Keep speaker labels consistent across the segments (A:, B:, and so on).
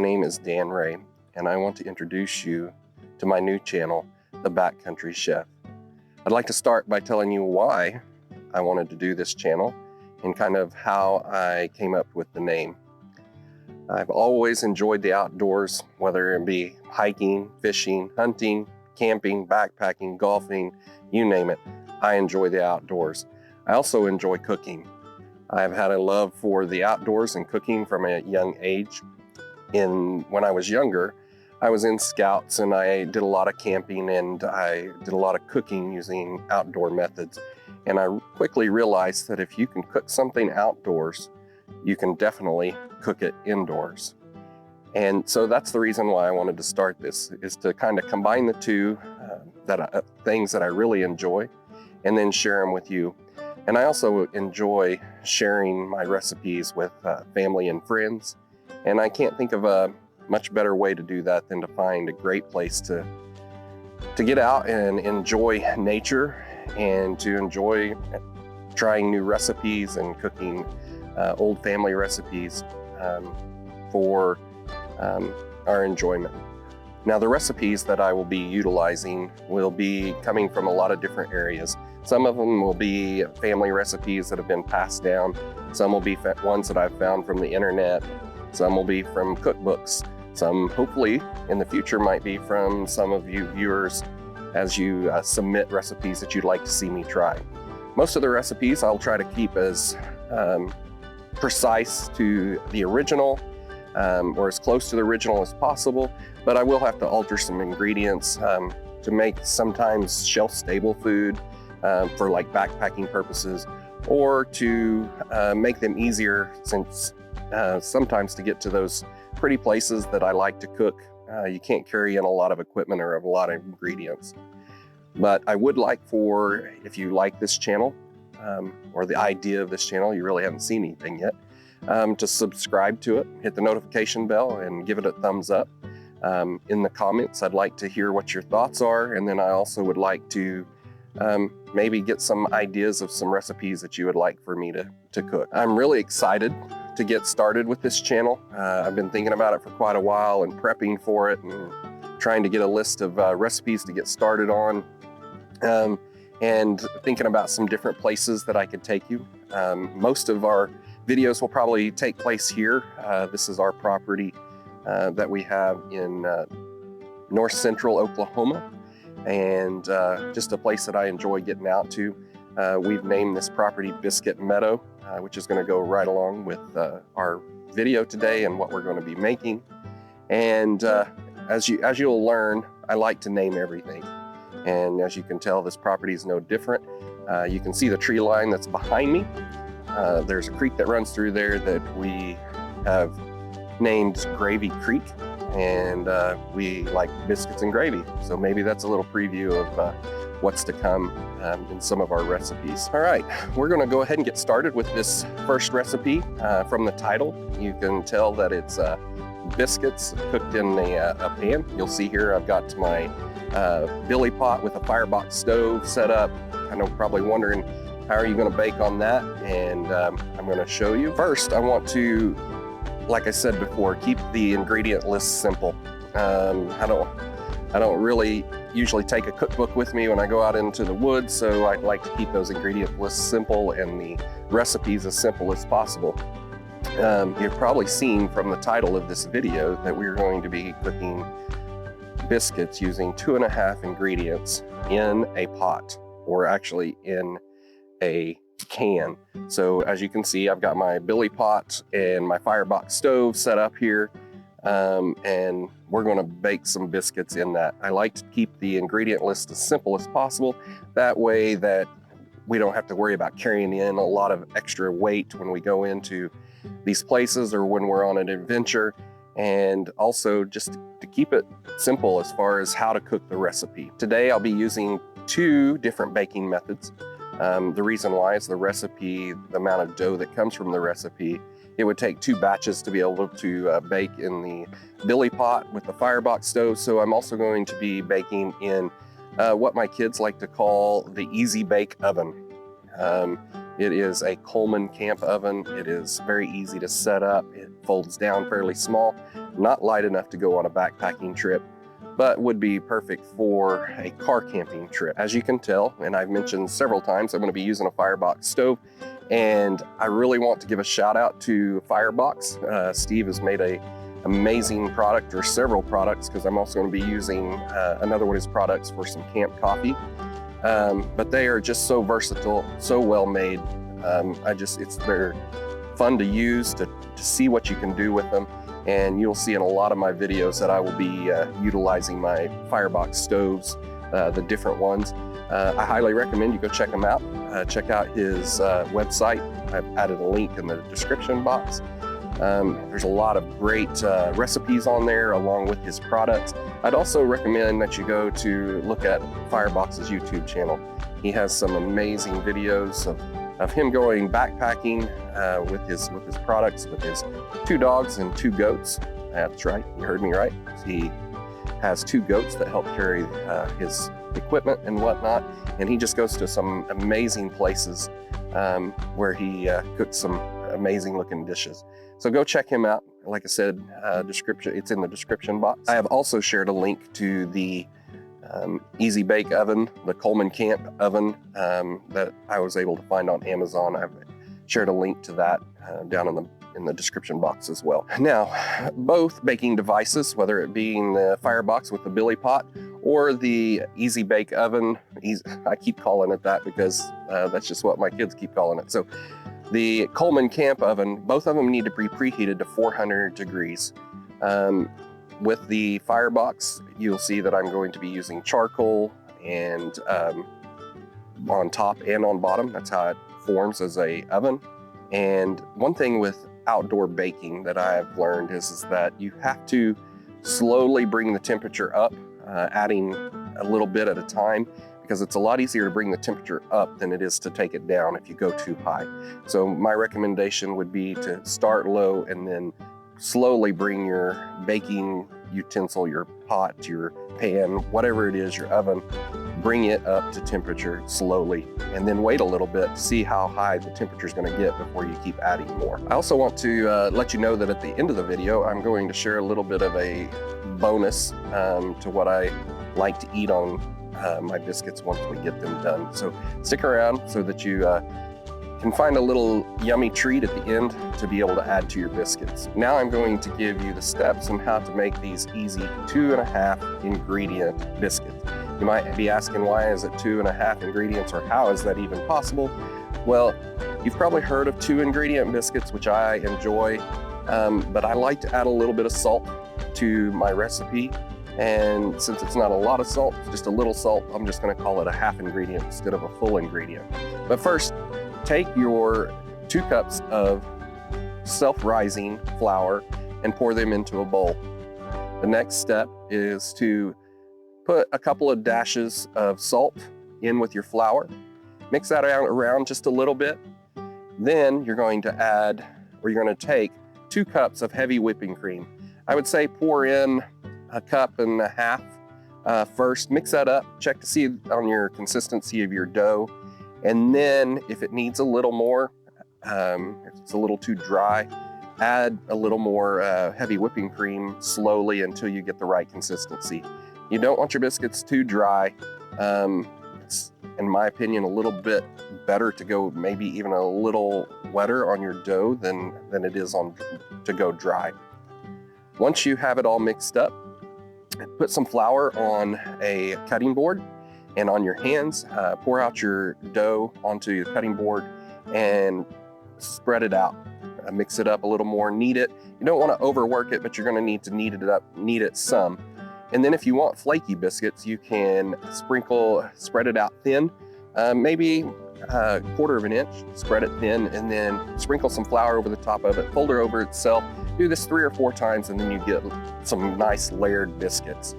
A: name is Dan Ray, and I want to introduce you to my new channel, The Backcountry Chef. I'd like to start by telling you why I wanted to do this channel and kind of how I came up with the name. I've always enjoyed the outdoors, whether it be hiking, fishing, hunting, camping, backpacking, golfing, you name it. I enjoy the outdoors. I also enjoy cooking. I've had a love for the outdoors and cooking from a young age. When I was younger, I was in Scouts and I did a lot of camping and I did a lot of cooking using outdoor methods. And I quickly realized that if you can cook something outdoors, you can definitely cook it indoors. And so that's the reason why I wanted to start this, is to kind of combine the two things that I really enjoy and then share them with you. And I also enjoy sharing my recipes with family and friends. And I can't think of a much better way to do that than to find a great place to get out and enjoy nature and to enjoy trying new recipes and cooking old family recipes for our enjoyment. Now, the recipes that I will be utilizing will be coming from a lot of different areas. Some of them will be family recipes that have been passed down. Some will be ones that I've found from the internet. Some will be from cookbooks. Some, hopefully, in the future might be from some of you viewers as you submit recipes that you'd like to see me try. Most of the recipes I'll try to keep as precise to the original or as close to the original as possible, but I will have to alter some ingredients to make sometimes shelf-stable food for like backpacking purposes, or to make them easier, since sometimes to get to those pretty places that I like to cook, you can't carry in a lot of equipment or a lot of ingredients. But I would like for, if you like this channel or the idea of this channel, you really haven't seen anything yet, to subscribe to it, hit the notification bell and give it a thumbs up. In the comments, I'd like to hear what your thoughts are, and then I also would like to maybe get some ideas of some recipes that you would like for me to cook. I'm really excited to get started with this channel. I've been thinking about it for quite a while and prepping for it and trying to get a list of recipes to get started on, and thinking about some different places that I could take you. Most of our videos will probably take place here. This is our property that we have in north central Oklahoma, and just a place that I enjoy getting out to. We've named this property Biscuit Meadow, which is going to go right along with our video today and what we're going to be making. And as you'll learn, I like to name everything. And as you can tell, this property is no different. You can see the tree line that's behind me. There's a creek that runs through there that we have named Gravy Creek, and we like biscuits and gravy. So maybe that's a little preview of what's to come in some of our recipes. All right, we're gonna go ahead and get started with this first recipe. From the title, you can tell that it's biscuits cooked in a pan. You'll see here I've got my billy pot with a Firebox stove set up. I know, probably wondering, how are you gonna bake on that? And I'm gonna show you. First, I want to, like I said before, keep the ingredient list simple. I don't really usually take a cookbook with me when I go out into the woods, so I'd like to keep those ingredient lists simple and the recipes as simple as possible. You've probably seen from the title of this video that we're going to be cooking biscuits using 2.5 ingredients in a pot, or actually in a can. So as you can see, I've got my billy pot and my Firebox stove set up here, and we're going to bake some biscuits in that. I like to keep the ingredient list as simple as possible. That way that we don't have to worry about carrying in a lot of extra weight when we go into these places or when we're on an adventure, and also just to keep it simple as far as how to cook the recipe. Today I'll be using 2 different baking methods. The reason why is the recipe, the amount of dough that comes from the recipe, it would take 2 batches to be able to bake in the billy pot with the Firebox stove. So I'm also going to be baking in what my kids like to call the Easy Bake Oven. It is a Coleman camp oven. It is very easy to set up. It folds down fairly small. not light enough to go on a backpacking trip, but would be perfect for a car camping trip. As you can tell, and I've mentioned several times, I'm going to be using a Firebox stove, and I really want to give a shout out to Firebox. Steve has made a amazing product, or several products, because I'm also going to be using another one of his products for some camp coffee. But they are just so versatile, so well made. They're fun to use, to see what you can do with them. And you'll see in a lot of my videos that I will be utilizing my Firebox stoves, the different ones. I highly recommend you go check them out. Check out his website. I've added a link in the description box. There's a lot of great recipes on there along with his products. I'd also recommend that you go to look at Firebox's YouTube channel. He has some amazing videos of him going backpacking with his products, with his 2 dogs and 2 goats. That's right, you heard me right. He has 2 goats that help carry his equipment and whatnot, and he just goes to some amazing places where he cooks some amazing looking dishes. So go check him out. Like I said, it's in the description box. I have also shared a link to the Easy Bake oven, the Coleman Camp oven that I was able to find on Amazon. I've shared a link to that down in the description box as well. Now, both baking devices, whether it being the Firebox with the billy pot or the Easy Bake oven, I keep calling it that because that's just what my kids keep calling it. So the Coleman Camp oven, both of them need to be preheated to 400 degrees. With the Firebox, you'll see that I'm going to be using charcoal and on top and on bottom. That's how it forms as a oven. And one thing with outdoor baking that I've learned is that you have to slowly bring the temperature up, adding a little bit at a time, because it's a lot easier to bring the temperature up than it is to take it down if you go too high. So my recommendation would be to start low and then slowly bring your baking utensil, your pot, your pan, whatever it is, your oven, bring it up to temperature slowly, and then wait a little bit to see how high the temperature is going to get before you keep adding more. I also want to let you know that at the end of the video, I'm going to share a little bit of a bonus to what I like to eat on my biscuits once we get them done. So stick around so that you can find a little yummy treat at the end to be able to add to your biscuits. Now I'm going to give you the steps on how to make these easy 2.5 ingredient biscuits. You might be asking, why is it 2.5 ingredients, or how is that even possible? Well, you've probably heard of 2 ingredient biscuits, which I enjoy, but I like to add a little bit of salt to my recipe. And since it's not a lot of salt, just a little salt, I'm just gonna call it a half ingredient instead of a full ingredient. But first, take your 2 cups of self-rising flour and pour them into a bowl. The next step is to put a couple of dashes of salt in with your flour. Mix that around just a little bit. Then you're going to take 2 cups of heavy whipping cream. I would say pour in 1.5 cups first. Mix that up, check to see on your consistency of your dough. And then if it needs a little more, if it's a little too dry, add a little more heavy whipping cream slowly until you get the right consistency. You don't want your biscuits too dry. It's, in my opinion, a little bit better to go maybe even a little wetter on your dough than it is to go dry. Once you have it all mixed up, put some flour on a cutting board, and on your hands, pour out your dough onto the cutting board and spread it out. Mix it up a little more, knead it. You don't want to overwork it, but you're going to need to knead it some. And then if you want flaky biscuits, you can spread it out thin, maybe 1/4 inch, spread it thin, and then sprinkle some flour over the top of it, fold it over itself. Do this 3 or 4 times, and then you get some nice layered biscuits.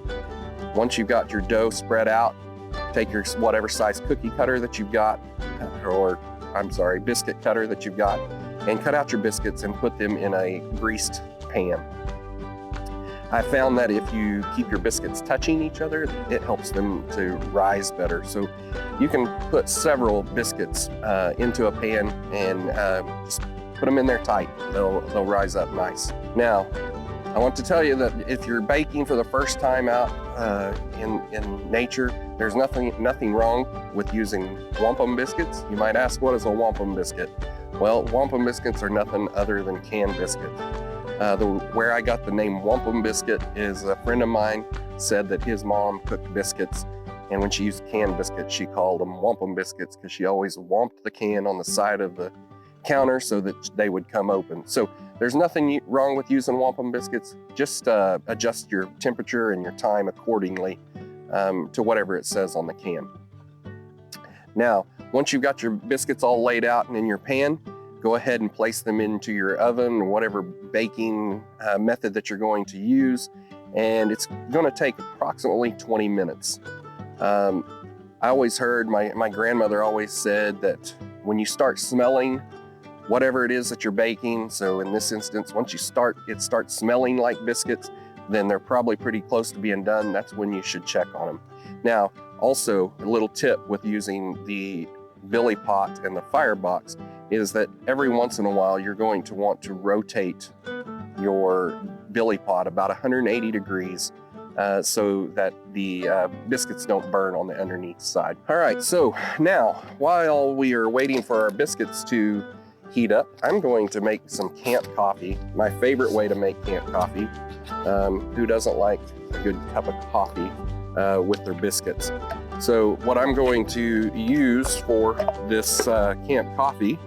A: Once you've got your dough spread out, take your whatever size cookie cutter that you've got, biscuit cutter that you've got, and cut out your biscuits and put them in a greased pan. I found that if you keep your biscuits touching each other, it helps them to rise better. So you can put several biscuits into a pan and just put them in there tight. They'll rise up nice. Now, I want to tell you that if you're baking for the first time out in nature, there's nothing wrong with using wampum biscuits. You might ask, what is a wampum biscuit? Well, wampum biscuits are nothing other than canned biscuits. Where I got the name wampum biscuit is a friend of mine said that his mom cooked biscuits, and when she used canned biscuits, she called them wampum biscuits because she always wamped the can on the side of the counter so that they would come open. So there's nothing wrong with using wampum biscuits. Just adjust your temperature and your time accordingly to whatever it says on the can. Now, once you've got your biscuits all laid out and in your pan, go ahead and place them into your oven or whatever baking method that you're going to use. And it's going to take approximately 20 minutes. I always heard, my grandmother always said that when you start smelling whatever it is that you're baking, so in this instance, once it starts smelling like biscuits, then they're probably pretty close to being done. That's when you should check on them. Now, also a little tip with using the billy pot and the Firebox is that every once in a while you're going to want to rotate your billy pot about 180 degrees so that the biscuits don't burn on the underneath side. All right, so now while we are waiting for our biscuits to heat up, I'm going to make some camp coffee, my favorite way to make camp coffee. Who doesn't like a good cup of coffee with their biscuits? So what I'm going to use for this camp coffee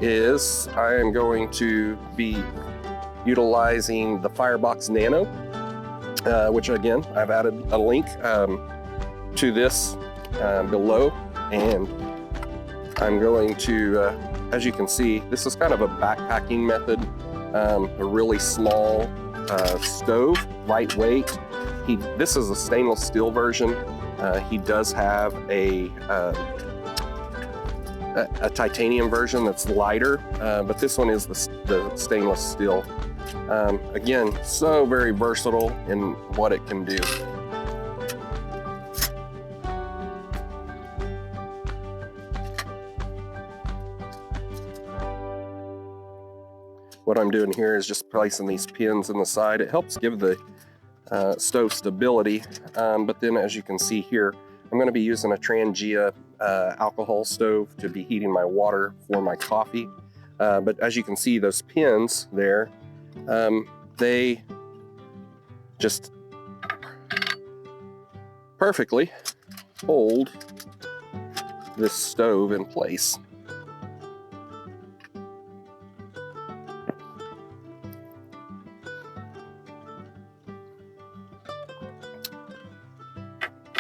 A: is I am going to be utilizing the Firebox Nano, which again, I've added a link to this below, and I'm going to, as you can see, this is kind of a backpacking method, a really small stove, lightweight. This is a stainless steel version. He does have a titanium version that's lighter, but this one is the stainless steel. Again, so very versatile in what it can do. What I'm doing here is just placing these pins in the side. It helps give the stove stability, but then as you can see here, I'm going to be using a Trangia alcohol stove to be heating my water for my coffee. But as you can see, those pins there, they just perfectly hold this stove in place.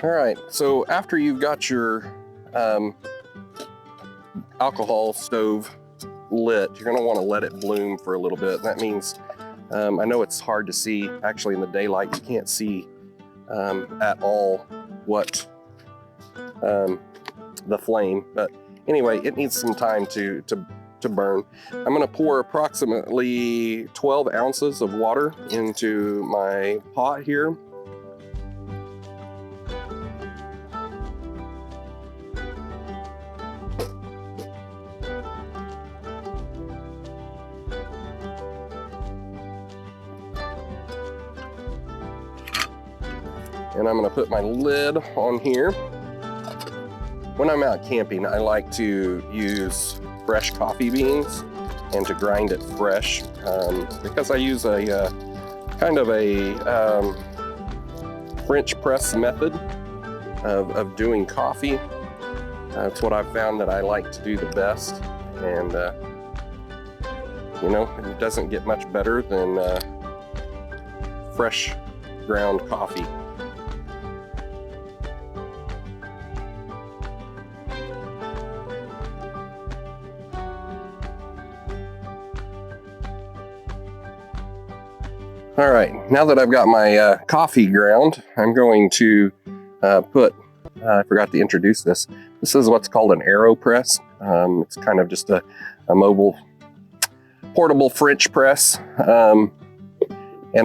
A: All right, so after you've got your alcohol stove lit, you're gonna wanna let it bloom for a little bit. That means, I know it's hard to see, actually in the daylight, you can't see at all what the flame, but anyway, it needs some time to burn. I'm gonna pour approximately 12 ounces of water into my pot here. And I'm gonna put my lid on here. When I'm out camping, I like to use fresh coffee beans and to grind it fresh because I use a kind of a French press method of doing coffee. That's what I've found that I like to do the best. And you know, it doesn't get much better than fresh ground coffee. All right, now that I've got my coffee ground, I'm going to put, I forgot to introduce this. This is what's called an AeroPress. It's kind of just a mobile, portable French press. And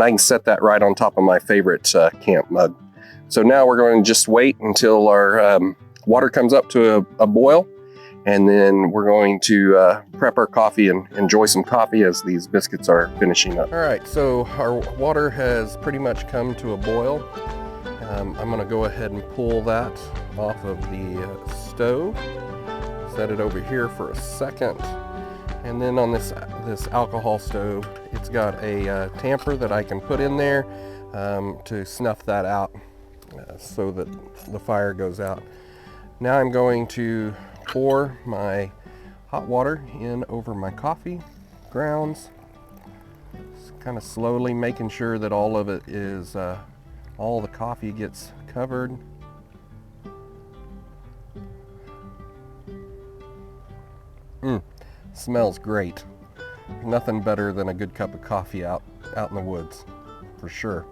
A: I can set that right on top of my favorite camp mug. So now we're going to just wait until our water comes up to a boil, And then we're going to prep our coffee and enjoy some coffee as these biscuits are finishing up. All right, so our water has pretty much come to a boil. I'm going to go ahead and pull that off of the stove. Set it over here for a second. And then on this alcohol stove, it's got a tamper that I can put in there to snuff that out so that the fire goes out. Now I'm going to pour my hot water in over my coffee grounds, just kind of slowly making sure that all of it is, all the coffee gets covered. Smells great. Nothing better than a good cup of coffee out in the woods, for sure.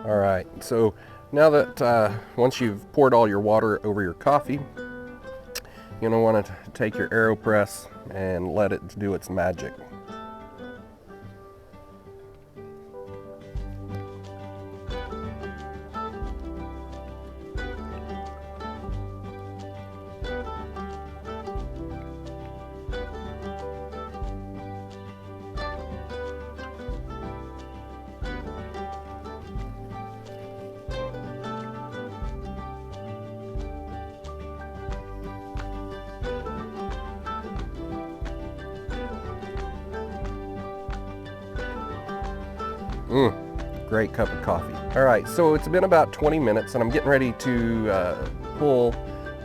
A: All right, so now that once you've poured all your water over your coffee, you're gonna want to take your AeroPress and let it do its magic. Great cup of coffee. All right, so it's been about 20 minutes and I'm getting ready to pull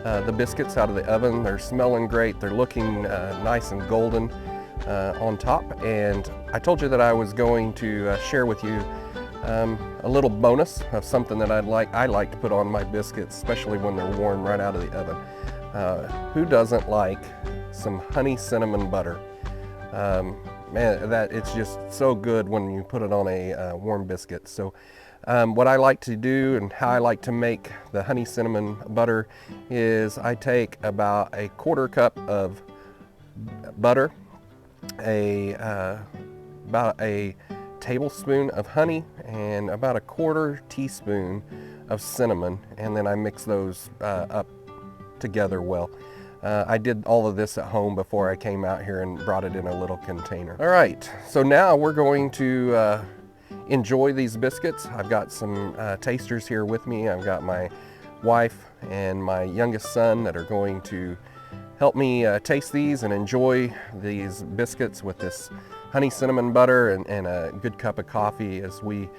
A: the biscuits out of the oven. They're smelling great. They're looking nice and golden on top. And I told you that I was going to share with you a little bonus of something that I like to put on my biscuits, especially when they're warm right out of the oven. Who doesn't like some honey cinnamon butter? Man, it's just so good when you put it on a warm biscuit. So what I like to do and how I like to make the honey cinnamon butter is I take about a 1/4 cup of butter, about a tablespoon of honey, and about a 1/4 teaspoon of cinnamon, and then I mix those up together well. I did all of this at home before I came out here and brought it in a little container. All right, so now we're going to enjoy these biscuits. I've got some tasters here with me. I've got my wife and my youngest son that are going to help me taste these and enjoy these biscuits with this honey cinnamon butter and a good cup of coffee as we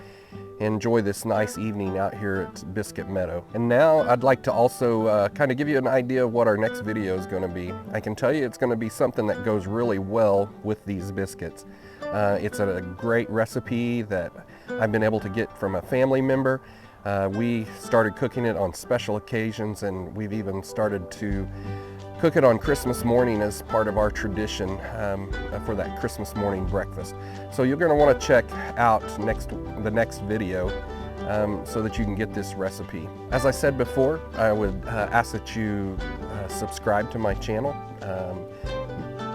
A: enjoy this nice evening out here at Biscuit Meadow. And now I'd like to also kind of give you an idea of what our next video is going to be. I can tell you it's going to be something that goes really well with these biscuits. It's a great recipe that I've been able to get from a family member. We started cooking it on special occasions, and we've even started to cook it on Christmas morning as part of our tradition for that Christmas morning breakfast. So you're going to want to check out the next video so that you can get this recipe. As I said before, I would ask that you subscribe to my channel.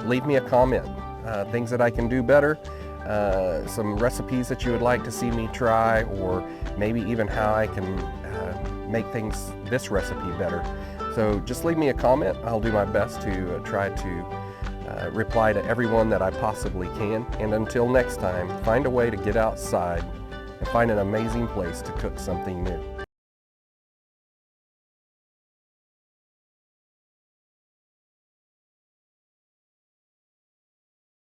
A: Leave me a comment, things that I can do better, some recipes that you would like to see me try, or maybe even how I can make this recipe better. So just leave me a comment. I'll do my best to try to reply to everyone that I possibly can. And until next time, find a way to get outside and find an amazing place to cook something new.